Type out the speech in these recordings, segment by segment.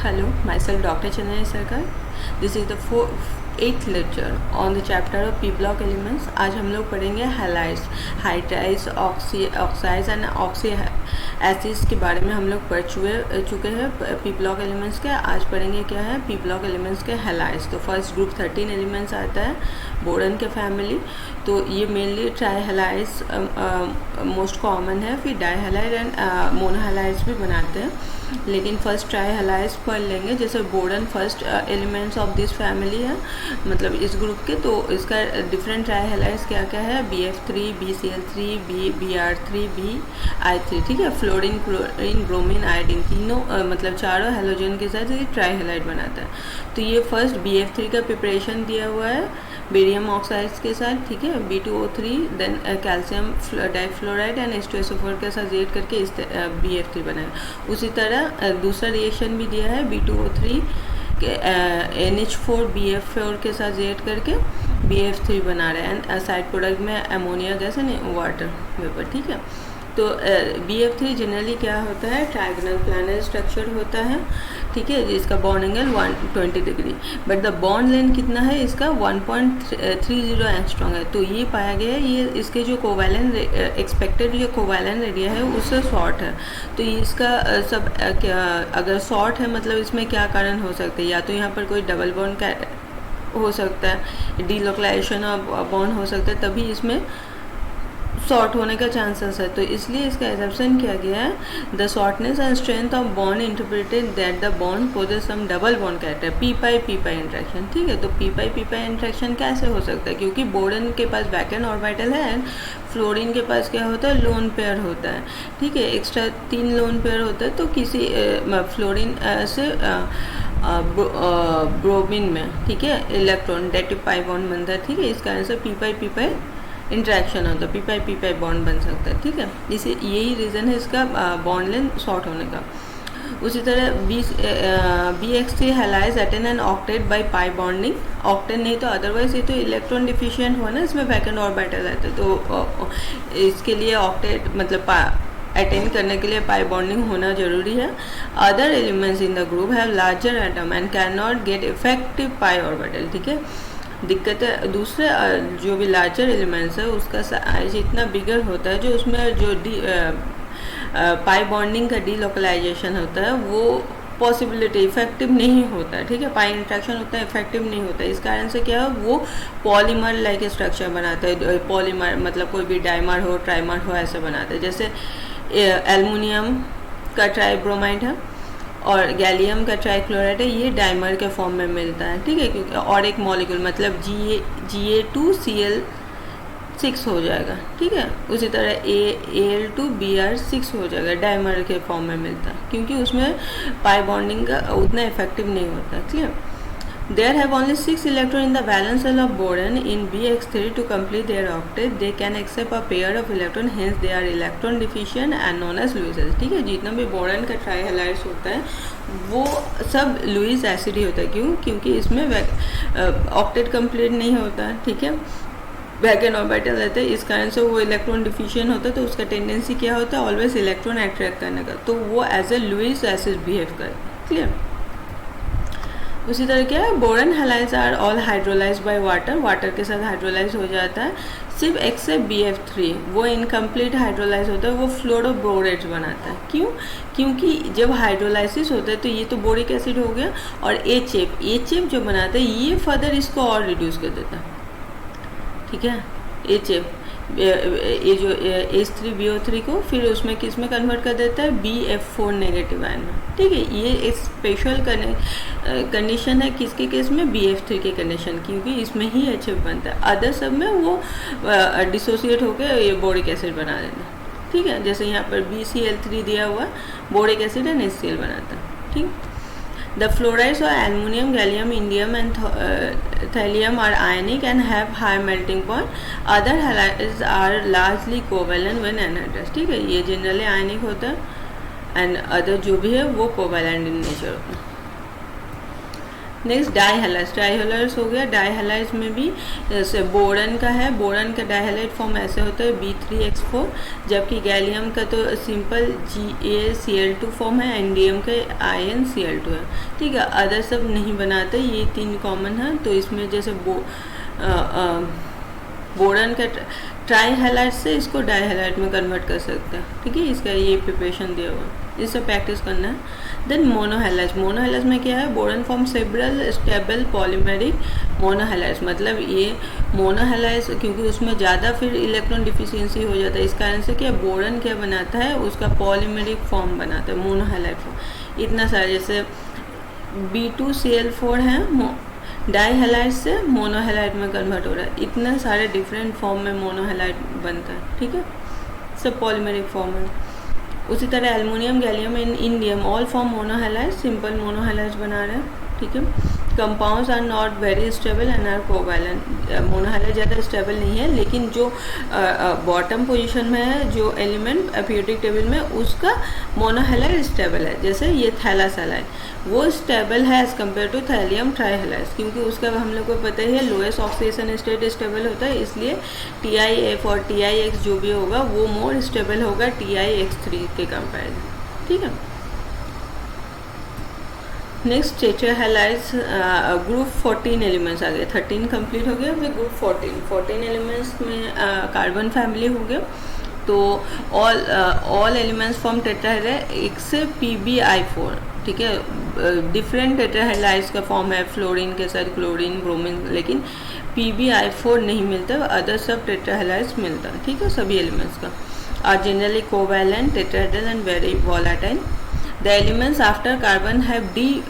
Hello, myself Dr. Chennai Sarkar. This is the eighth lecture on the chapter of P block elements. आज हम लोग पढ़ेंगे halides, hydrides, oxides and oxy acids के बारे में हम लोग पढ़ चुके हैं पी ब्लॉक एलिमेंट्स के. आज पढ़ेंगे क्या है पी ब्लॉक एलिमेंट्स के हैलाइड्स. तो फर्स्ट ग्रुप 13 एलिमेंट्स आता है बोरन के फैमिली. तो ये mainly tri halides most common है, फिर di halide and mono halides भी बनाते हैं. लेकिन फर्स्ट ट्राई हैलाइड्स पढ़ लेंगे. जैसे boron first elements of this family है, मतलब इस ग्रुप के. तो इसका डिफरेंट ट्राई हैलाइड्स क्या क्या है, BF3, BCl3, BR3, BI3. ठीक है, फ्लोरीन, क्लोरीन, ब्रोमीन, आयोडीन तीनों मतलब चारों हेलोजन के साथ ये ट्राई हैलाइड बनाता है. तो ये फर्स्ट BF3 का प्रिपरेशन दिया हुआ है बेरियम ऑक्साइड्स के साथ. ठीक है, B2O3, then calcium difluoride and H2SO4 के साथ रिएक्ट करके इस BF3 बनाया. उसी तरह दूसरा रिएक्शन भी दिया है B2O3 के NH4BF4 के साथ रिएक्ट करके BF3 बना रहे हैं. एंड साइड प्रोडक्ट में ammonia gas and water vapour. ठीक है, तो BF3 जनरली क्या होता है, ट्रायगोनल प्लानर स्ट्रक्चर होता है. ठीक है, इसका bond angle 120 degree, but the bond length कितना है इसका 1.30 एंगस्ट्रॉम है. तो ये पाया गया है ये इसके जो कोवैलेंट एक्सपेक्टेड जो कोवैलेंट एरिया है उससे शॉर्ट है. तो इसका सब क्या अगर शॉर्ट है मतलब इसमें क्या कारण हो सकते हैं, या तो यहाँ पर कोई डबल बॉन्ड हो सकता है, डीलोकलाइजेशन ऑफ बॉन्ड हो सकता है, तभी इसमें शॉर्ट होने का चांसेस है. तो इसलिए इसका एजम्पशन किया गया है the shortness and strength of bond interpreted that the bond possesses some double bond character, p pi interaction. ठीक है, तो पी पाई इंट्रैक्शन कैसे हो सकता है, क्योंकि बोरन के पास वैकेंट ऑर्बिटल है एंड फ्लोरीन के पास क्या होता है, लोन पेयर होता है. ठीक है, एक्स्ट्रा 3 लोन पेयर होता है. तो किसी फ्लोरीन से ब्रोमीन में, ठीक है, इलेक्ट्रॉन डेटिव पाई बॉन्ड बनता है. ठीक है, इस कारण से पी पाई इंट्रैक्शन होता है, पी पाई बॉन्ड बन सकता है. ठीक है, इसे यही रीज़न है इसका बॉन्ड लेंथ शॉर्ट होने का. उसी तरह BX3 halides attain and octet by pi bonding. Octet नहीं तो अदरवाइज ये तो इलेक्ट्रॉन डिफिशिएंट हुआ ना, इसमें वैकेंट ऑर्बिटल रहता है. तो इसके लिए ऑक्टेट मतलब अटेन करने के लिए पाई बॉन्डिंग होना जरूरी है. Other elements in the group have larger atom and can not gate effective pi orbital. ठीक है, दिक्कत है दूसरे जो भी लार्जर एलिमेंट्स है उसका साइज इतना बिगर होता है, जो उसमें जो पाई बॉन्डिंग का डीलोकलाइजेशन होता है वो पॉसिबिलिटी इफेक्टिव नहीं होता है. ठीक है, पाई इंट्रैक्शन उतना इफेक्टिव नहीं होता है. इस कारण से क्या है वो पॉलीमर लाइक स्ट्रक्चर बनाता है. पॉलीमर मतलब कोई भी डाइमर हो ट्राइमर हो ऐसे बनाता है. जैसे एल्युमिनियम का ट्राइब्रोमाइड है और गैलियम का ट्राइक्लोराइड है, ये डाइमर के फॉर्म में मिलता है. ठीक है, क्योंकि और एक मॉलिक्यूल मतलब Ga2Cl6 हो जाएगा. ठीक है, उसी तरह Al2Br6 हो जाएगा, डाइमर के फॉर्म में मिलता है, क्योंकि उसमें पाई बॉन्डिंग का उतना इफेक्टिव नहीं होता. Clear. There have only 6 electrons in the valence shell of boron in BX3 to complete their octet. They can accept a pair of electrons, hence they are electron deficient and known as Lewis acid. ठीक है, जितना भी boron का try halides होता है वो सब Lewis acid ही होता है. क्यों, क्योंकि इसमें ऑक्टेट कंप्लीट नहीं होता है. ठीक है, वैकेंट ऑर्बिटल रहते हैं, इस कारण से वो इलेक्ट्रॉन डिफिशिएंट होता है. तो उसका टेंडेंसी क्या होता है, ऑलवेज इलेक्ट्रॉन अट्रैक्ट करने का, तो वो as a Lewis acid behave करता है. क्लियर. उसी तरह क्या है, boron halides are all hydrolyse by water. Water के साथ हाइड्रोलाइज हो जाता है. सिर्फ एक्सेप्ट BF3 वो इनकम्प्लीट हाइड्रोलाइज होता है, वो फ्लोरोबोरेट्स बनाता है. क्यों, क्योंकि जब हाइड्रोलाइसिस होता है तो ये तो बोरिक एसिड हो गया, और एचेप जो बनाता है ये फर्दर इसको और रिड्यूस कर देता है. ठीक है, एचेप ये जो H3BO3 को फिर उसमें किस में कन्वर्ट कर देता है, BF4 नेगेटिव आयन में. ठीक है, ये एक स्पेशल कंडीशन है किसके केस में, BF3 के कंडीशन, क्योंकि इसमें ही HF बनता है. अदर सब में वो डिसोसिएट होकर ये बोरिक एसिड बना देता है. ठीक है, जैसे यहाँ पर BCl3 दिया हुआ बोरिक एसिड एंड HCl बनाता है. ठीक, The fluorides of aluminum, gallium, indium and thallium are ionic and have high melting point. Other halides are largely covalent when anhydrous. ठीक है, ये जनरली आयनिक होता है एंड अदर जो भी है वो कोवैलेंट इन नेचर होता है. नेक्स्ट डाईहैलाइड्स हो गया। डाईहैलाइड्स में भी जैसे बोरन का है, बोरन का डाईहैलाइड फॉर्म ऐसे होता है B3X4, जबकि गैलियम का तो सिंपल GaCl2 फॉर्म है, एंडियम का InCl2 है। ठीक है, अदर सब नहीं बनाते, ये 3 कॉमन है। तो इसमें जैसे बोरन का ट्राईहैलाइड से इसको डाईहैलाइड में कन्वर्ट कर सकते हैं। ठीक है, इसका ये प्रिपरेशन दिया हुआ है, इससे प्रैक्टिस करना है। देन मोनोहैलाइड्स में क्या है, boron form several stable polymeric monohalides, मतलब ये मोनोहैलाइड्स क्योंकि उसमें ज़्यादा फिर इलेक्ट्रॉन डिफिशियंसी हो जाता है, इस कारण से क्या बोरन क्या बनाता है, उसका पॉलीमेरिक फॉर्म बनाता है, मोनोहैलाइड फॉर्म। इतना सारा जैसे B2Cl4 है, डाईहैलाइड से मोनोहैलाइड में कन्वर्ट हो रहा है, इतने सारे डिफरेंट फॉर्म में मोनोहैलाइड बनता है। ठीक है, सब पॉलीमेरिक फॉर्म है। उसी तरह aluminium, gallium and indium all form monohalide, simple monohalide बना रहे हैं। ठीक है, compounds are not very stable and are covalent. Monohalide ज़्यादा स्टेबल नहीं है, लेकिन जो बॉटम पोजीशन में है जो एलिमेंट पीरियोडिक टेबल में, उसका मोनोहैलाइड स्टेबल है। जैसे ये थैलास हैलाइड, वो स्टेबल है एज कम्पेयर टू थैलियम ट्राईहैलाइड्स, क्योंकि उसका हम लोग को पता ही है लोएस्ट ऑक्सीडेशन स्टेट स्टेबल होता है, इसलिए TiF और TiX जो भी होगा वो मोर स्टेबल होगा TiX3 के कंपेरिजन। ठीक है, नेक्स्ट टेट्राहैलाइड्स ग्रुप 14 एलिमेंट्स आ गए, 13 कंप्लीट हो गया, फिर ग्रुप 14 एलिमेंट्स में कार्बन फैमिली हो गया। तो all elements form tetrahalide except PbI4। ठीक है, डिफरेंट टेट्राहैलाइड्स का फॉर्म है, फ्लोरीन के साथ क्लोरीन, ब्रोमीन, लेकिन PbI4 नहीं मिलता, अदर सब टेट्राहैलाइड्स मिलता है। ठीक है, सभी एलिमेंट्स का are generally covalent, tetrahedral and very volatile. The elements after carbon have d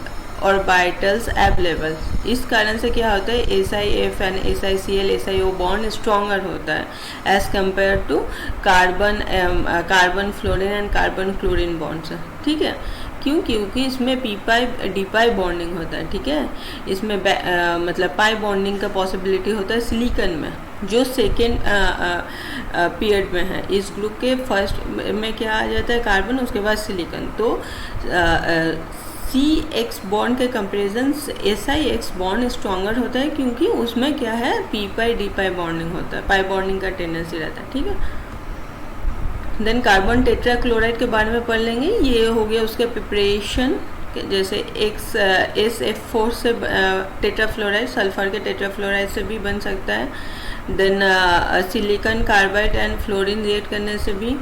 orbitals available. इस कारण से क्या होता है, SiF and SiCl SiO bond stronger होता है as compare to carbon fluorine and carbon chlorine bonds. ठीक है, क्यों, क्योंकि इसमें D-पाई बॉन्डिंग होता है। ठीक है, इसमें मतलब पाई बॉन्डिंग का पॉसिबिलिटी होता है सिलिकॉन में, जो सेकेंड पीरियड में है। इस ग्रुप के फर्स्ट में क्या आ जाता है, कार्बन, उसके बाद सिलिकॉन। तो CX बॉन्ड के कंपेरिजन SiX बॉन्ड स्ट्रॉन्गर होता है, क्योंकि उसमें क्या है, P-पाई D-पाई बॉन्डिंग होता है, पाई बॉन्डिंग का टेंडेंसी रहता है। ठीक है, देन कार्बन टेट्राक्लोराइड के बारे में पढ़ लेंगे। ये हो गया उसके प्रिपरेशन, जैसे SF4 से टेट्राफ्लोराइड, सल्फर के टेट्राफ्लोराइड से भी बन सकता है। Then silicon carbide and fluorine react करने से भी।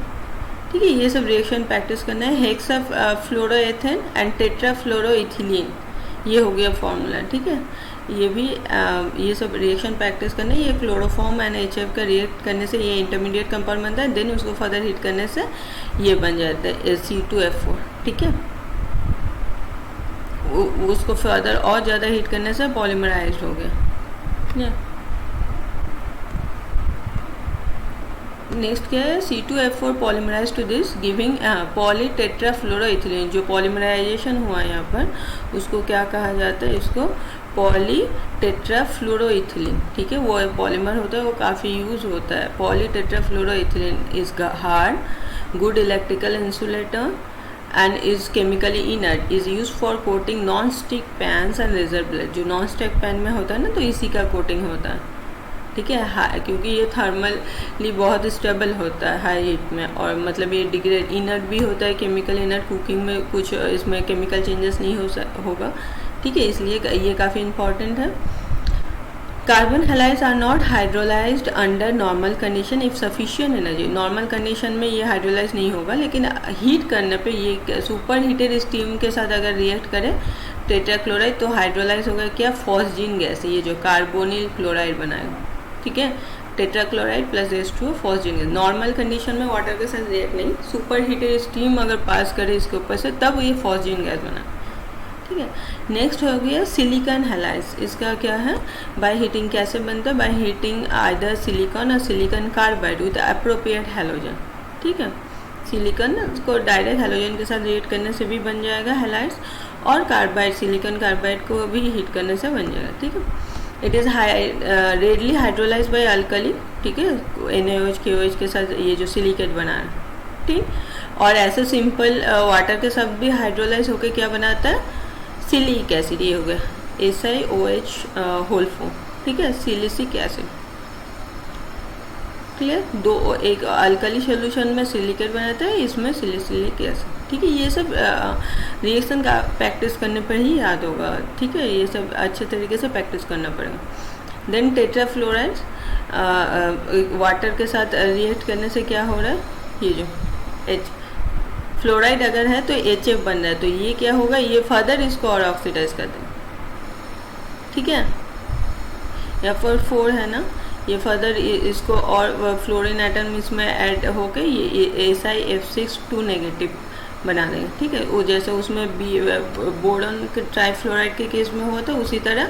ठीक है, ये सब रिएक्शन प्रैक्टिस करना है। हेक्सा फ्लोरोएथेन एंड टेट्राफ्लोरोइथिलीन, ये हो गया फॉर्मूला। ठीक है, ये भी ये सब रिएक्शन प्रैक्टिस करना है। ये क्लोरोफॉर्म एंड HF का रिएक्ट करने से ये इंटरमीडिएट कंपाउंड बनता है, देन उसको फर्दर हीट करने से ये बन जाता है C2F4। ठीक है, उसको फर्दर और ज़्यादा हीट करने से पॉलीमराइज्ड हो गया। नेक्स्ट क्या है, C2F4 polymerise to this giving polytetrafluoroethylene. जो पॉलीमराइजेशन हुआ यहाँ पर, उसको क्या कहा जाता है, इसको पॉलीटेट्राफ्लोरोइथिलीन। ठीक है, वो पॉलीमर होता है, वो काफ़ी यूज होता है। Polytetrafluoroethylene is hard, good electrical insulator and is chemically inert, is use for coating non stick pans and razor blade. जो नॉन स्टिक पैन में होता है ना, तो इसी का कोटिंग होता है। ठीक है, क्योंकि ये थर्मली बहुत स्टेबल होता है हाई हीट में, और मतलब ये डिग्रेड इनर्ट भी होता है, केमिकल इनर्ट, कुकिंग में कुछ इसमें केमिकल चेंजेस नहीं होगा। ठीक है, इसलिए ये काफ़ी इंपॉर्टेंट है। Carbon halides are not hydrolysed under normal condition if sufficient energy. Normal condition में ये हाइड्रोलाइज नहीं होगा, लेकिन हीट करने पे ये सुपर हीटेड स्टीम के साथ अगर रिएक्ट करे टेट्राक्लोराइड, तो हाइड्रोलाइज होगा क्या, फॉस्जीन गैस, ये जो कार्बोनिल क्लोराइड बनाएगा। ठीक है, tetrachloride plus H2O phosgene gas. Normal condition में वाटर के साथ रिएक्ट नहीं, सुपर हीटेड स्टीम अगर पास करे इसके ऊपर से, तब ये फॉस्जीन गैस बना। ठीक है, नेक्स्ट हो गया सिलिकॉन हैलाइड्स। इसका क्या है, बाय हीटिंग कैसे बनता है, बाय हीटिंग आइदर सिलिकॉन और silicon carbide with appropriate halogen. ठीक है, सिलिकॉन को डायरेक्ट हैलोजन के साथ रिएक्ट करने से भी बन जाएगा हैलाइड्स, और कार्बाइड, सिलिकॉन कार्बाइड को भी हीट करने से बन जाएगा। ठीक है, it is readily hydrolyse by alkali. ठीक है, NaOH KOH के साथ ये जो सिलिकेट बना है। ठीक, और ऐसे सिंपल वाटर के साथ भी हाइड्रोलाइज होकर क्या बनाता है, सिलिक एसिड, ये हो गया। SiOH होल फॉर्म, ठीक है, सिलिसिक एसिड, क्लियर। दो एक अल्कली सोल्यूशन में सिलिकेट बनाता है, इसमें सिलिसिलिक एसिड, ठीक है। ये सब रिएक्शन का प्रैक्टिस करने पर ही याद होगा, ठीक है, ये सब अच्छे तरीके से प्रैक्टिस करना पड़ेगा। देन टेट्राफ्लोराइड वाटर के साथ रिएक्ट करने से क्या हो रहा है, ये जो H फ्लोराइड अगर है तो HF बन रहा है, तो ये क्या होगा, ये फर्दर इसको और ऑक्सीडाइज कर देगा, ठीक है। या फिर 4 है ना, ये फर्दर इसको और फ्लोरीन एटम इसमें ऐड होके ये SiF6 नेगेटिव बना देंगे, ठीक है। वो जैसे उसमें बोरॉन के ट्राइफ्लोराइड के केस में हुआ था, उसी तरह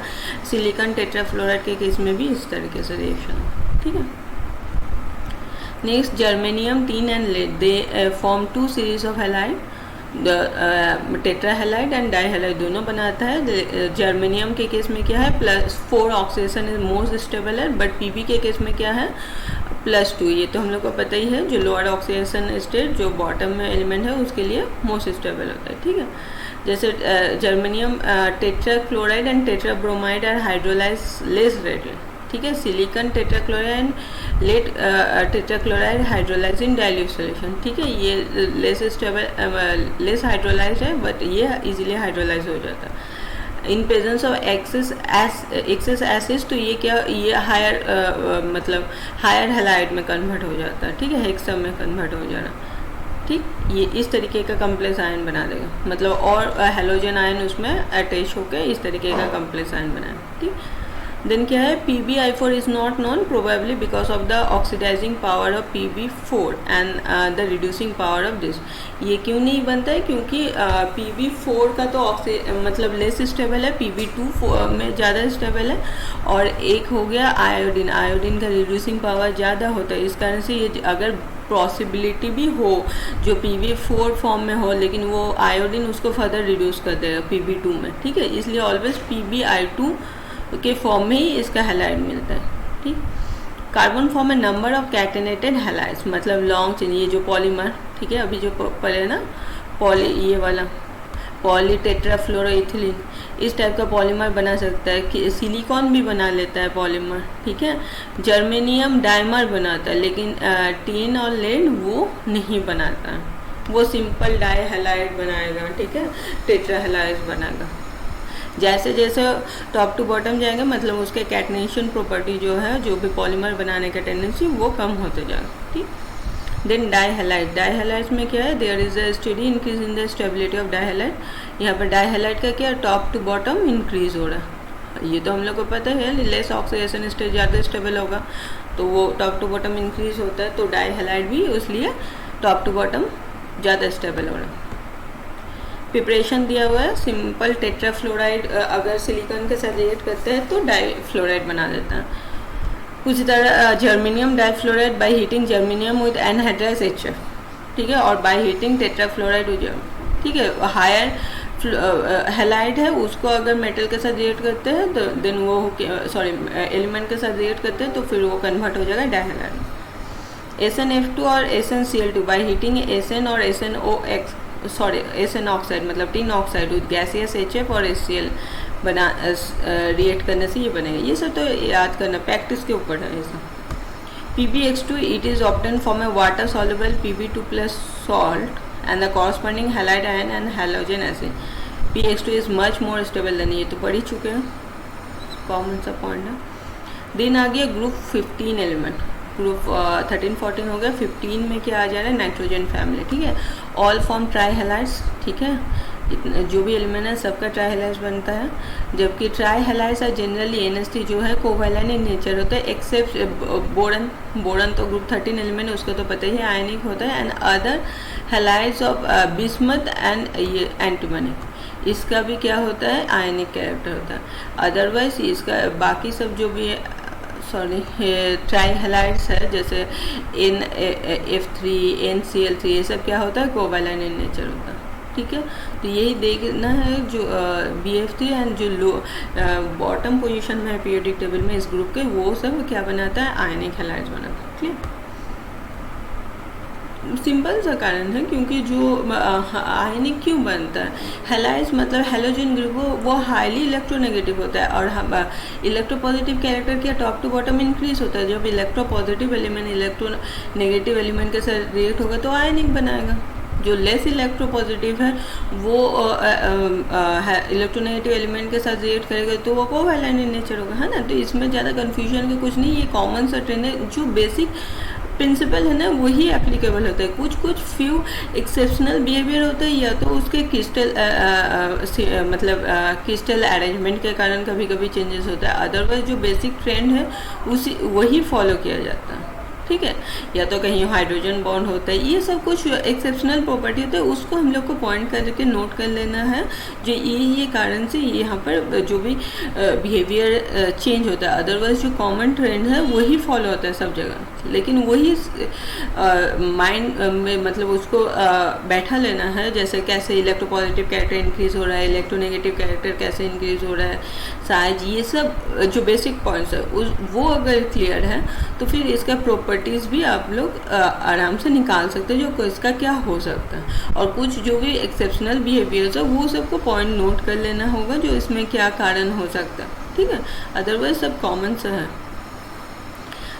सिलिकॉन टेट्राफ्लोराइड के केस में भी इस तरीके से रिएक्शन, ठीक है। Next germanium, tin and lead, they form 2 series of halide, tetra halide and di halide दोनों बनाता है। जर्मेनियम के केस में क्या है, +4 ऑक्सीडेशन इज मोस्ट स्टेबल है, बट पीबी के केस में क्या है, +2। ये तो हम लोग को पता ही है, जो लोअर ऑक्सीडेशन स्टेट जो बॉटम में एलिमेंट है उसके लिए मोस्ट स्टेबल होता है, ठीक है। जैसे germanium tetra chloride and tetra bromide are hydrolyse less readily, ठीक है। Silicon tetrachloride lead tetrachloride hydrolyse in dilute solution, ठीक है। ये लेस स्टेबल लेस हाइड्रोलाइज है, बट ये इजीली हाइड्रोलाइज हो जाता है in presence of excess acid. तो ये क्या, ये हायर मतलब हायर हैलाइड में कन्वर्ट हो जाता है, ठीक है, हेक्सा में कन्वर्ट हो जाना, ठीक। ये इस तरीके का कम्प्लेक्स आयन बना देगा, मतलब और हेलोजन आयन उसमें अटैच होकर इस तरीके का कम्प्लेक्स आयन बनाएगा, ठीक। देन क्या है, PbI4 is not known probably because of the oxidising power of Pb4 and the reducing power of this. ये क्यों नहीं बनता है, क्योंकि Pb4 का तो मतलब लेस स्टेबल है, Pb2 में ज़्यादा स्टेबल है, और एक हो गया आयोडीन, आयोडीन का रिड्यूसिंग पावर ज़्यादा होता है। इस कारण से ये अगर पॉसिबिलिटी भी हो जो Pb4 फॉर्म में हो, लेकिन वो आयोडीन उसको फर्दर रिड्यूस कर देगा Pb2 में, ठीक है। इसलिए ऑलवेज PbI2 के फॉर्म में ही इसका हैलाइड मिलता है, ठीक। कार्बन फॉर्म में नंबर ऑफ कैटेनेटेड हैलाइड्स, मतलब लॉन्ग चेन, ये जो पॉलीमर, ठीक है, अभी जो पहले ना ये वाला पॉलीटेट्राफ्लोरोइथिलीन, इस टाइप का पॉलीमर बना सकता है कि सिलिकॉन भी बना लेता है पॉलीमर, ठीक है। जर्मेनियम डाइमर बनाता है, लेकिन टीन और लेड वो नहीं बनाता है, वो सिंपल डाई हैलाइड बनाएगा, ठीक है, टेट्रा हैलाइड बनाएगा। जैसे जैसे टॉप टू बॉटम जाएंगे, मतलब उसके कैटनेशन प्रॉपर्टी जो है, जो भी पॉलीमर बनाने का टेंडेंसी, वो कम होते जाएगा, ठीक। Then di halide, di halide में क्या है, there is a steady increase in the stability of di halide. यहाँ पर डाई हैलाइड का क्या, टॉप टू बॉटम इंक्रीज हो रहा है, ये तो हम लोग को पता है, लेस ऑक्सीडेशन स्टेट ज़्यादा स्टेबल होगा, तो वो टॉप टू बॉटम इंक्रीज होता है, तो डाई हैलाइड भी इसलिए टॉप टू बॉटम ज़्यादा स्टेबल हो रहा है। प्रिपरेशन दिया हुआ है, सिंपल टेट्राफ्लोराइड अगर सिलिकॉन के साथ रिएक्ट करते हैं तो डाईफ्लोराइड बना देता है। उसी तरह germanium difluoride by heating germanium with anhydrous HF, ठीक है, और बाय हीटिंग टेट्राफ्लोराइड हो जाए, ठीक है। हायर हैलाइड है, उसको अगर मेटल के साथ रिएक्ट करते हैं तो देन वो एलिमेंट के साथ रिएक्ट करते हैं तो फिर वो कन्वर्ट हो जाएगा डाईहैलाइड। SnF2 और SnCl2 बाय हीटिंग SN और SN ऑक्साइड, मतलब tin oxide with gaseous HF और HCl बना रिएक्ट करने से ये बनेगा। ये सब तो याद करना, प्रैक्टिस के ऊपर है ये सब। PbX2 it is obtain from A water soluble Pb2 plus salt and the corresponding halide ion and halogen acid. PX2 is much more stable then, ये तो पढ़ ही चुके हैं, कॉमन सा पॉइंट है। देन आ गया ग्रुप 15 एलिमेंट, ग्रुप 13-14 हो गया। 15 में क्या आ जा रहा है, नाइट्रोजन फैमिली, ठीक है। ऑल फॉर्म ट्राईहैलाइड्स, ठीक है, जो भी एलिमेंट है सबका ट्राईहैलाइड्स बनता है, जबकि ट्राईहैलाइड्स है जनरली NH3 जो है कोवैलेंट इन नेचर होता है, एक्सेप्ट बोरन। बोरन तो ग्रुप 13 एलिमेंट है, उसको तो पता ही है, आयनिक होता है। And other halides of bismuth and ये एंटीमनी, इसका भी क्या होता है, आयनिक कैरेक्टर होता है। अदरवाइज इसका बाकी सब जो भी ट्राईहैलाइड्स है, जैसे NF3 NCl3, ये सब क्या होता है, कोवैलेंट इन नेचर होता है, ठीक है। तो यही देखना है जो BF3 एंड जो लो बॉटम पोजीशन में है पीरियोडिक टेबल में इस ग्रुप के, वो सब क्या बनाता है, आयनिक हैलाइड्स बनाता है, ठीक है। सिंपल सा कारण है, क्योंकि जो आयनिक क्यों बनता है, हैलाइड्स मतलब हेलोजन ग्रुप वो हाईली इलेक्ट्रोनेगेटिव होता है, और इलेक्ट्रोपॉजिटिव कैरेक्टर क्या टॉप टू बॉटम इंक्रीज होता है। जब इलेक्ट्रोपॉजिटिव एलिमेंट इलेक्ट्रोनेगेटिव एलिमेंट के साथ रिएक्ट होगा तो आयनिक बनाएगा। जो लेस इलेक्ट्रोपॉजिटिव है वो इलेक्ट्रोनेगेटिव एलिमेंट के साथ रिएक्ट करेगा तो वो कोवैलेंट इन नेचर होगा, है ना। तो इसमें ज़्यादा कन्फ्यूजन का कुछ नहीं, ये कॉमन सा ट्रेंड है। जो बेसिक प्रिंसिपल है ना वही एप्लीकेबल होता है। कुछ फ्यू एक्सेप्शनल बिहेवियर होता है, या तो उसके क्रिस्टल मतलब क्रिस्टल अरेंजमेंट के कारण कभी कभी चेंजेस होता है, अदरवाइज जो बेसिक ट्रेंड है वही फॉलो किया जाता है, ठीक है। या तो कहीं हाइड्रोजन बॉन्ड होता है, ये सब कुछ एक्सेप्शनल प्रॉपर्टी होता है, उसको हम लोग को पॉइंट करके नोट कर लेना है। जो ये कारण से यहाँ पर जो भी बिहेवियर चेंज होता है, अदरवाइज जो कॉमन ट्रेंड है वही फॉलो होता है सब जगह। लेकिन वही माइंड में मतलब उसको बैठा लेना है, जैसे कैसे इलेक्ट्रोपॉजिटिव कैरेक्टर इंक्रीज हो रहा है, इलेक्ट्रोनेगेटिव कैरेक्टर कैसे इंक्रीज हो रहा है, साइज, ये सब जो बेसिक पॉइंट्स है वो अगर क्लियर है तो फिर इसका प्रॉपर्टीज़ भी आप लोग आराम से निकाल सकते हैं, जो इसका क्या हो सकता है। और कुछ जो भी एक्सेप्शनल बिहेवियर्स है वो सबको पॉइंट नोट कर लेना होगा, जो इसमें क्या कारण हो सकता है, ठीक है। अदरवाइज सब कॉमन सा है।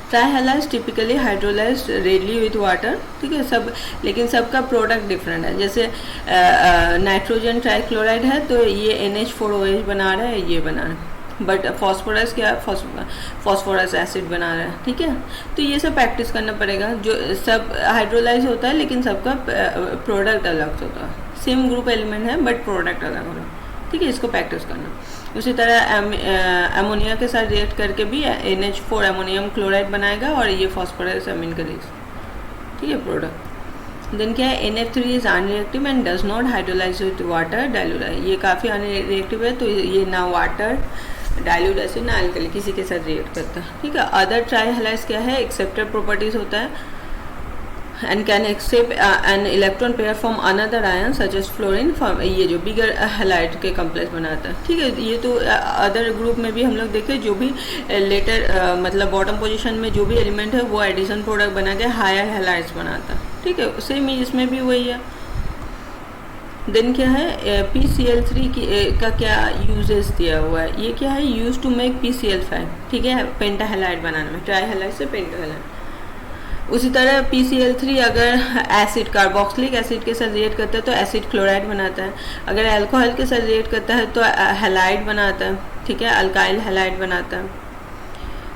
Trihalides typically hydrolysed readily with water, ठीक है सब, लेकिन सबका प्रोडक्ट डिफरेंट है। जैसे नाइट्रोजन ट्राइक्लोराइड है तो ये NH4OH बना रहा है, ये बना रहा है, बट फॉस्फोरस क्या फॉस्फोरस एसिड बना रहा है, ठीक है। तो ये सब प्रैक्टिस करना पड़ेगा। जो सब हाइड्रोलाइज होता है लेकिन सबका प्रोडक्ट अलग होता है, सेम ग्रुप एलिमेंट है बट प्रोडक्ट अलग होगा, ठीक है। इसको प्रैक्टिस करना। उसी तरह अमोनिया के साथ रिएक्ट करके भी NH4 अमोनियम क्लोराइड बनाएगा, और ये फॉस्फोरस अमीन करेगा, ठीक है, प्रोडक्ट। देन क्या है, NH3 is unreactive and does not hydrolyse with water dilute है, ये काफ़ी अनरिएक्टिव है, तो ये ना वाटर डाइल्यूट एसिड ना अल्कली किसी के साथ रिएक्ट करता है, ठीक है। अदर ट्राईहैलाइड्स क्या है, एक्सेप्टेड प्रॉपर्टीज होता है and can accept an electron pair from another ion such as fluorine, ये जो बिगर हैलाइड के कम्प्लेक्स बनाता है, ठीक है। ये तो अदर ग्रुप में भी हम लोग देखे, जो भी लेटर मतलब बॉटम पोजीशन में जो भी एलिमेंट है वो एडिशन प्रोडक्ट बना के हायर हैलाइड्स बनाता है, ठीक है। सेम ही इसमें भी वही है। देन क्या है, PCl3 का क्या यूजेस दिया हुआ है, ये क्या है, यूज टू मेक PCl5, ठीक है, पेंटाहैलाइड बनाने में, ट्राईहैलाइड से पेंटाहैलाइड। उसी तरह PCl3 अगर एसिड कार्बोक्सिलिक एसिड के साथ रिएक्ट करता है तो एसिड क्लोराइड बनाता है, अगर अल्कोहल के साथ रिएक्ट करता है तो हैलाइड बनाता है, ठीक है, अल्काइल हैलाइड बनाता है।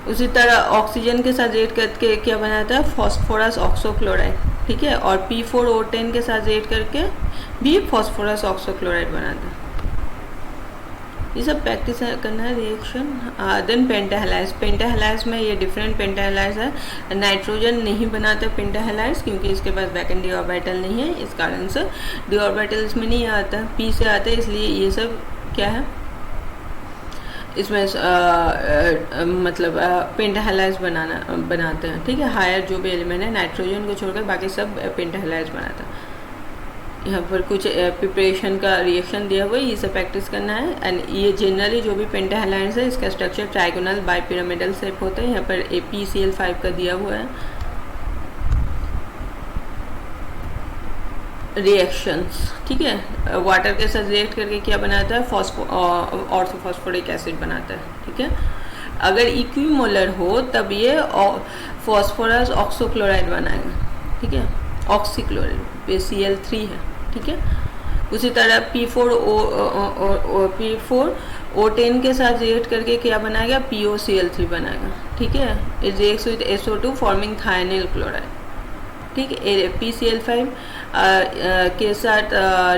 उसी तरह ऑक्सीजन के साथ रिएक्ट करके क्या बनाता है, फॉस्फोरस ऑक्सोक्लोराइड, ठीक है, और P4O10 के साथ रिएक्ट करके भी फॉस्फोरस ऑक्सोक्लोराइड बनाता है। ये सब प्रैक्टिस करना है रिएक्शन। देन पेंटाहैलाइड्स में ये डिफरेंट पेंटाहैलाइड्स है, नाइट्रोजन नहीं बनाते पेंटाहैलाइड्स क्योंकि इसके पास बैक एंड डी ऑर्बिटल नहीं है, इस कारण से डी ऑर्बिटल इसमें नहीं आता, P से आता है, इसलिए ये सब क्या है इसमें मतलब पेंटाहैलाइड्स बनाते हैं, ठीक है। हायर जो भी एलिमेंट है नाइट्रोजन को छोड़कर बाकी सब पेंटाहैलाइड्स बनाता है। यहाँ पर कुछ प्रिपरेशन का रिएक्शन दिया हुआ है, ये सब प्रैक्टिस करना है। एंड ये जनरली जो भी पेंटाहैलाइड्स है इसका स्ट्रक्चर ट्राइगोनल बाइपिरामिडल शेप होता है। यहाँ पर PCl5 का दिया हुआ है। रिएक्शंस, ठीक है, वाटर के साथ रिएक्ट करके क्या बनाता है, ऑर्थोफॉस्फोरिक एसिड बनाता है, ठीक है। अगर इक्विमोलर हो तब ये फॉस्फोरस ऑक्सोक्लोराइड बनाएगा, ठीक है, ऑक्सीक्लोराइड PCl3 है, ठीक है। उसी तरह P4O10 के साथ रिएक्ट करके क्या बनाएगा, POCl3 बनाएगा, ठीक है। It reacts with SO2 forming thionyl chloride, ठीक है। PCl5 के साथ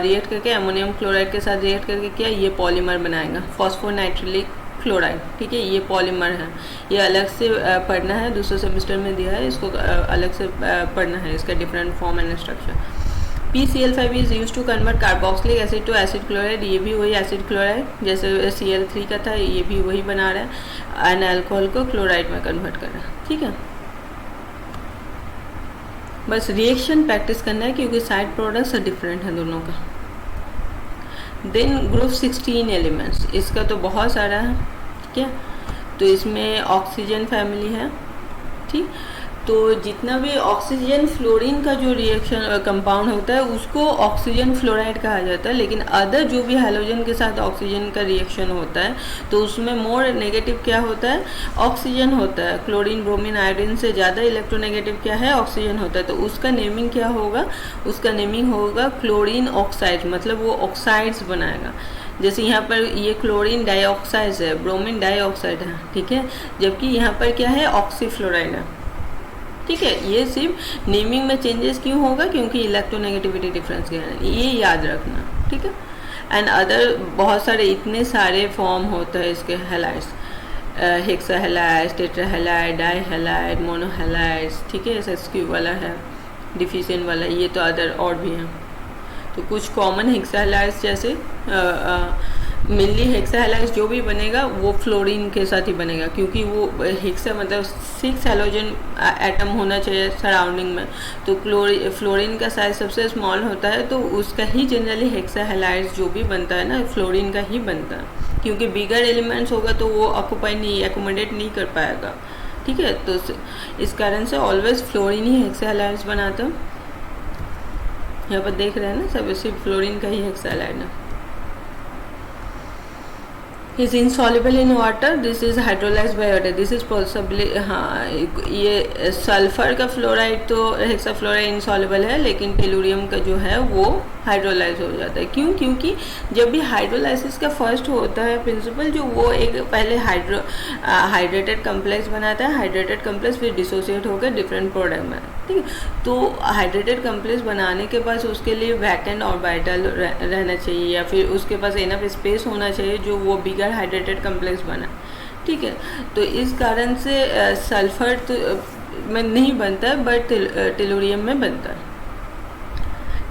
रिएक्ट करके अमोनियम क्लोराइड के साथ रिएक्ट करके क्या ये पॉलीमर बनाएगा, फॉस्फोनाइट्रिलिक क्लोराइड, ठीक है, ये पॉलीमर है। ये अलग से पढ़ना है, दूसरे सेमेस्टर में दिया है, इसको अलग से पढ़ना है, इसका different form and structure. PCl5 is use to convert carboxylic acid to acid chloride, ये भी वही एसिड क्लोराइड जैसे Cl3 का था, ये भी वही बना रहा है, एन अल्कोहल को क्लोराइड में कन्वर्ट कर रहा है, ठीक है। बस रिएक्शन प्रैक्टिस करना है क्योंकि साइड प्रोडक्ट्स डिफरेंट हैं दोनों का। देन ग्रुप 16 एलिमेंट्स, इसका तो बहुत सारा है, ठीक है। तो इसमें ऑक्सीजन फैमिली है, ठीक, तो जितना भी ऑक्सीजन फ्लोरीन का जो रिएक्शन कंपाउंड होता है उसको ऑक्सीजन फ्लोराइड कहा जाता है, लेकिन अदर जो भी हैलोजन के साथ ऑक्सीजन का रिएक्शन होता है तो उसमें मोर नेगेटिव क्या होता है, ऑक्सीजन होता है। क्लोरीन ब्रोमीन आयोडीन से ज़्यादा इलेक्ट्रोनेगेटिव क्या है, ऑक्सीजन होता है। तो उसका नेमिंग क्या होगा, उसका नेमिंग होगा क्लोरीन ऑक्साइड, मतलब वो ऑक्साइड्स बनाएगा। जैसे यहाँ पर ये क्लोरीन डाइऑक्साइड है, ब्रोमीन डाइऑक्साइड है, ठीक है, जबकि यहाँ पर क्या है, ऑक्सीफ्लोराइड है, ठीक है। ये सिर्फ नेमिंग में चेंजेस क्यों होगा, क्योंकि इलेक्ट्रोनेगेटिविटी डिफरेंस के कारण, ये याद रखना, ठीक है। एंड अदर बहुत सारे इतने सारे फॉर्म होते हैं इसके हैलाइड्स, हेक्साहैलाइड्स, टेट्राहैलाइड, डाइहैलाइड, मोनोहैलाइड्स, ठीक है। SQ वाला है, डिफिशिएंट वाला, ये तो अदर और भी हैं। तो कुछ कॉमन हेक्साहैलाइड्स जैसे मेनली हेक्साहैलाइड्स जो भी बनेगा वो फ्लोरीन के साथ ही बनेगा, क्योंकि वो हेक्सा मतलब 6 हैलोजन एटम होना चाहिए सराउंडिंग में। तो फ्लोरीन का साइज सबसे स्मॉल होता है, तो उसका ही जनरली हेक्साहैलाइड्स जो भी बनता है ना, फ्लोरीन का ही बनता है, क्योंकि बिगर एलिमेंट्स होगा तो वो ऑक्यूपाई नहीं, एकोमोडेट नहीं कर पाएगा, ठीक है। तो इस कारण से ऑलवेज फ्लोरीन ही हेक्साहैलाइड्स बनाता है। यहाँ पर देख रहे हैं ना, सब सिर्फ फ्लोरीन का ही हेक्साहैलाइड है। is insoluble in water, this is hydrolyzed by water, this is possibly, हाँ ये सल्फर का फ्लोराइड तो हेक्साफ्लोराइड इंसॉल्युबल है, लेकिन टेलुरियम का जो है वो हाइड्रोलाइज हो जाता है। क्यों, क्योंकि जब भी हाइड्रोलाइसिस का फर्स्ट होता है प्रिंसिपल, जो वो एक पहले हाइड्रेटेड कम्प्लेक्स बनाता है, हाइड्रेटेड कम्प्लेक्स फिर डिसोसिएट होकर डिफरेंट प्रोडक्ट में, ठीक है। तो हाइड्रेटेड कम्प्लेक्स बनाने के पास उसके लिए वैकेंट ऑर्बिटल रहना चाहिए, या फिर उसके पास इनफ स्पेस होना चाहिए जो वो बिगर हाइड्रेटेड कम्प्लेक्स बना, ठीक है। तो इस कारण से सल्फर तो में नहीं बनता है, बट टेलुरियम में बनता है।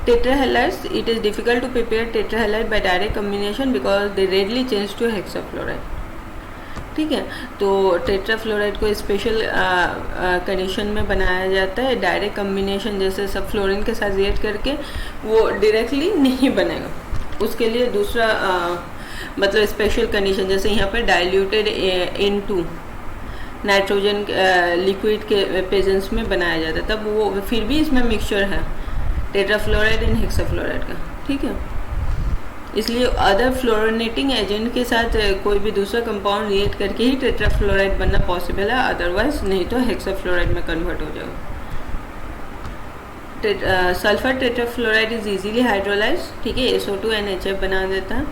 Tetrahalides, it is difficult to prepare tetrahalide by direct combination because they readily change to hexafluoride, ठीक है। तो टेट्राफ्लोराइड को स्पेशल कंडीशन में बनाया जाता है, डायरेक्ट कम्बिनेशन जैसे सब फ्लोरीन के साथ रिएक्ट करके वो डायरेक्टली नहीं बनेगा, उसके लिए दूसरा मतलब स्पेशल कंडीशन, जैसे यहाँ पर डाइल्यूटेड इनटू नाइट्रोजन लिक्विड के प्रेजेंस में बनाया जाता है, तब वो फिर भी इसमें मिक्सचर है टेट्राफ्लोराइड एंड हेक्साफ्लोराइड का, ठीक है। इसलिए अदर फ्लोरोनेटिंग एजेंट के साथ कोई भी दूसरा कंपाउंड रिएक्ट करके ही टेट्राफ्लोराइड बनना पॉसिबल है, अदरवाइज नहीं तो हेक्साफ्लोराइड में कन्वर्ट हो जाएगा। Sulphur tetrafluoride is easily hydrolyse, ठीक है, SO2 NHF बना देता है।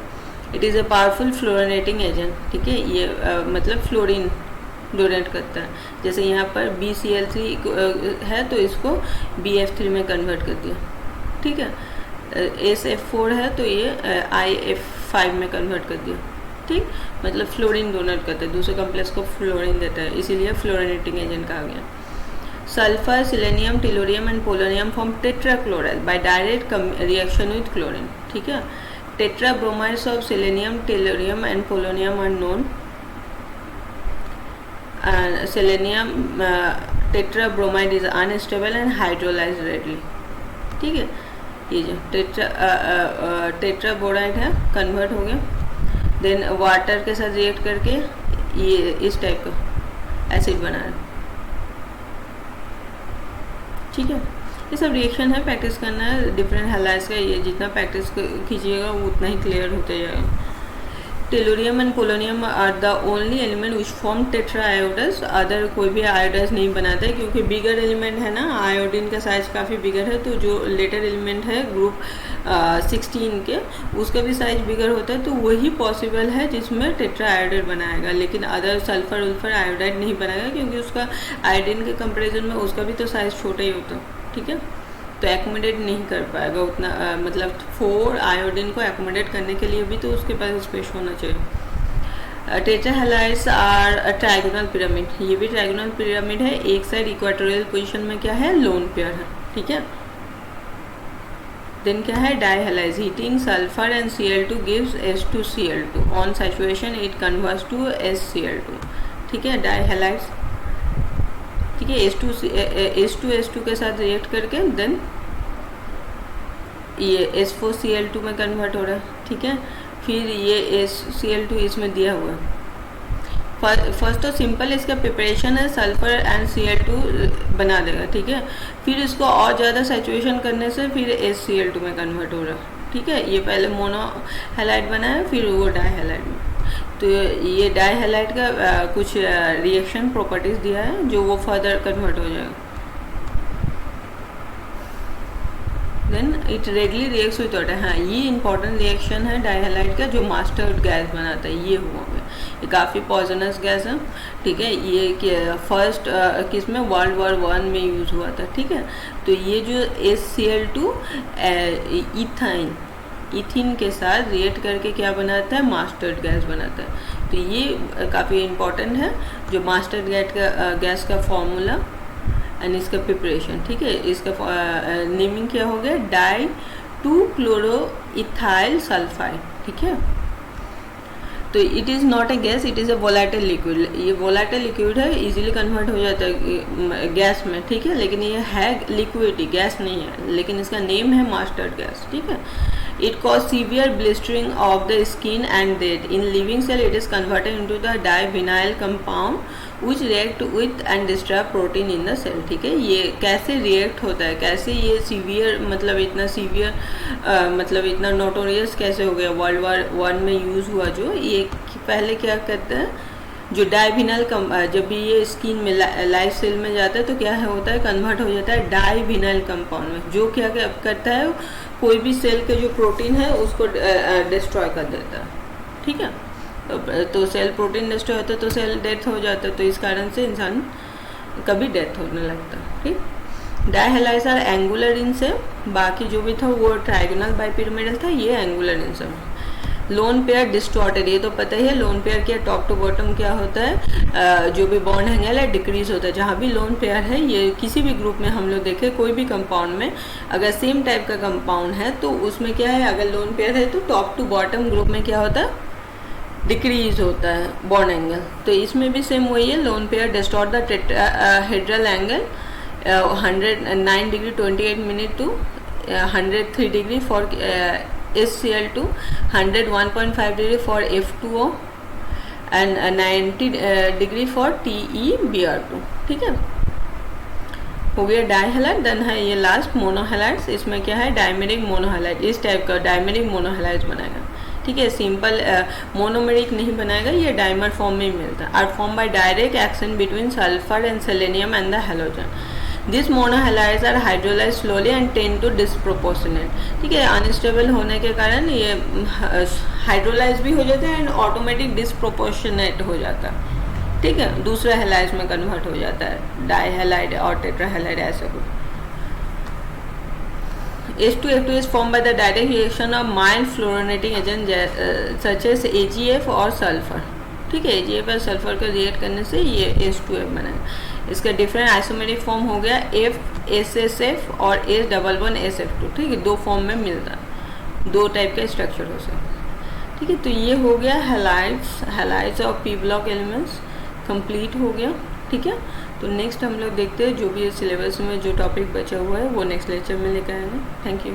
It is a powerful fluorinating agent, ठीक है। ये मतलब फ्लोरीन डोनेट करता है। जैसे यहाँ पर BCl3 है तो इसको BF3 में कन्वर्ट कर दिया, ठीक है। SF4 है तो ये IF5 में कन्वर्ट कर दिया, ठीक, मतलब फ्लोरीन डोनेट करता है, दूसरे कम्प्लेक्स को फ्लोरीन देता है, इसीलिए फ्लोरोनेटिंग एजेंट कहा गया। Sulphur, selenium, tellurium and polonium form tetrachloride by direct reaction with chlorine, ठीक है। Tetrabromides of selenium, tellurium and polonium are known. And selenium tetrabromide is unstable and hydrolyzed readily, ठीक है। ये जो टेट्राबोराइड है कन्वर्ट हो गया, देन वाटर के साथ रिएक्ट करके ये इस टाइप का एसिड बना है, ठीक है। ये सब रिएक्शन है, प्रैक्टिस करना है डिफरेंट हैलाइड्स का, ये जितना प्रैक्टिस कीजिएगा वो उतना ही क्लियर होते जाएगा। Tellurium and polonium are the only element which form tetra iodides, other कोई भी आयोडस नहीं बनाता है, क्योंकि बिगर एलिमेंट है ना, आयोडीन का साइज काफ़ी बिगर है, तो जो लेटर एलिमेंट है ग्रुप 16 के, उसका भी साइज बिगर होता है, तो वही पॉसिबल है जिसमें टेट्रा आयोडाइड बनाएगा, लेकिन अदर सल्फर उल्फर आयोडाइड नहीं बनाएगा, क्योंकि उसका आयोडीन के कंपेरिजन में उसका भी तो साइज छोटा ही होता है, ठीक है। तो एकोमोडेट नहीं कर पाएगा उतना, मतलब 4 आयोडीन को एकोमोडेट करने के लिए भी तो उसके पास स्पेस होना चाहिए। टेट्राहैलाइड्स आर अ ट्रायगोनल पिरामिड, ये भी ट्रायगोनल पिरामिड है, एक साइड इक्वेटोरियल पोजीशन में क्या है, लोन पेयर है, ठीक है। देन क्या है, dihalides, heating sulphur and Cl2 gives H2Cl2, on saturation it converts to HCl2, ठीक है, डाइहैलाइज, ठीक है। H2 के साथ रिएक्ट करके देन ये H4Cl2 में कन्वर्ट हो रहा है, ठीक है। फिर ये Cl2 इसमें दिया हुआ है, फर्स्ट तो सिंपल इसका प्रिपरेशन है, सल्फर एंड Cl2 बना देगा, ठीक है। फिर इसको और ज़्यादा सैचुरेशन करने से फिर HCl2 में कन्वर्ट हो रहा है, ठीक है। ये पहले मोनो हैलाइड बना है, फिर वो डाई हैलाइड में। तो ये डाई हैलाइड का कुछ रिएक्शन प्रॉपर्टीज़ दिया है जो वो फर्दर कन्वर्ट हो जाएगा। Then it readily reacts with water. हाँ, ये इंपॉर्टेंट रिएक्शन है डाई हैलाइड का जो मास्टर्ड गैस बनाता है, ये हुआ है। ये काफ़ी पॉइजनस गैस है, ठीक है। ये फर्स्ट किस में वर्ल्ड वॉर 1 में यूज़ हुआ था, ठीक है। तो ये जो HCl2 इथिन के साथ रिएक्ट करके क्या बनाता है, मास्टर्ड गैस बनाता है। तो ये काफ़ी इम्पॉर्टेंट है, जो मास्टर्ड गैस का फॉर्मूला एंड इसका प्रिपरेशन, ठीक है। इसका नेमिंग क्या हो गया, डाई 2-क्लोरो इथाइल सल्फाइड, ठीक है। तो it is not a gas, it is a volatile liquid. ये वोलेटाइल लिक्विड है, इजीली कन्वर्ट हो जाता है गैस में, ठीक है। लेकिन ये है लिक्विड ही, गैस नहीं है, लेकिन इसका नेम है मास्टर्ड गैस, ठीक है। It causes severe blistering of the skin and death. In living cell, it is converted into the divinyl compound which react with and destroy protein in the cell. ठीक है। ये कैसे react होता है, कैसे ये सीवियर मतलब इतना सीवियर मतलब इतना नोटोरियस कैसे हो गया, वर्ल्ड वॉर 1 में यूज़ हुआ जो, ये पहले क्या करते हैं, जो डाइविनाइल जब भी ये स्किन में लाइव सेल में जाता है तो क्या है होता है, कन्वर्ट हो जाता है डाइविनाइल कंपाउंड में, जो क्या करता है, कोई भी सेल के जो प्रोटीन है उसको डिस्ट्रॉय कर देता है, ठीक है। तो सेल प्रोटीन डिस्ट्रॉय होता है तो सेल डेथ हो जाता है, तो इस कारण से इंसान कभी डेथ होने लगता है, ठीक। डाई हैलाइड्स आर एंगुलर इन से, बाकी जो भी था वो ट्राइगोनल बाइपिरामिडल था, ये एंगुलर इन से। लोन पेयर डिस्टॉर्टेड, ये तो पता ही है लोन पेयर क्या, टॉप टू बॉटम क्या होता है, जो भी बॉन्ड एंगल है डिक्रीज होता है। जहाँ भी लोन पेयर है, ये किसी भी ग्रुप में हम लोग देखें, कोई भी कंपाउंड में अगर सेम टाइप का कंपाउंड है तो उसमें क्या है, अगर लोन पेयर है तो टॉप टू बॉटम ग्रुप में क्या होता है, डिक्रीज होता है बॉन्ड एंगल। तो इसमें भी सेम वही है, lone pair distort the tetrahedral angle 109 degree 28 minute to 103 degree for HCl2, 101.5 degree for F2O and 90 degree for TeBr2, ठीक है। हो गया डाई हैलाइड। देन है ये लास्ट मोनोहैलाइड्स, इसमें क्या है, डायमेरिक मोनोहैलाइड, इस टाइप का डायमेरिक मोनोहैलाइड्स बनाएगा, ठीक है। सिंपल मोनोमेरिक नहीं बनाएगा, ये डाइमर फॉर्म में ही मिलता है। Are form by direct action between sulphur and selenium and the halogen. This monohalides are hydrolyse slowly and tend to disproportionate, ठीक है। अनस्टेबल होने के कारण ये हाइड्रोलाइज भी हो जाता है एंड ऑटोमेटिक डिस्प्रोपोर्शनेट हो जाता है, ठीक है। दूसरा हैलाइड्स में कन्वर्ट हो जाता है, डाई हैलाइड और टेट्राहैलाइड ऐसा कुछ। H2F2 is formed by the direct reaction of mild fluorinating agent such as AgF और सल्फर, ठीक है। AgF और सल्फर का रिएक्ट करने से ये H2F बनेगा। इसका डिफरेंट आइसोमेरिक फॉर्म हो गया FSSF और S11SF2, ठीक है। दो फॉर्म में मिलता है, दो टाइप का स्ट्रक्चर हो सकता है, ठीक है। तो ये हो गया हैलाइड्स और पी ब्लॉक एलिमेंट्स कंप्लीट हो गया, ठीक है। तो नेक्स्ट हम लोग देखते हैं जो भी सिलेबस में जो टॉपिक बचा हुआ है वो नेक्स्ट लेक्चर में लेकर आएंगे। Thank you.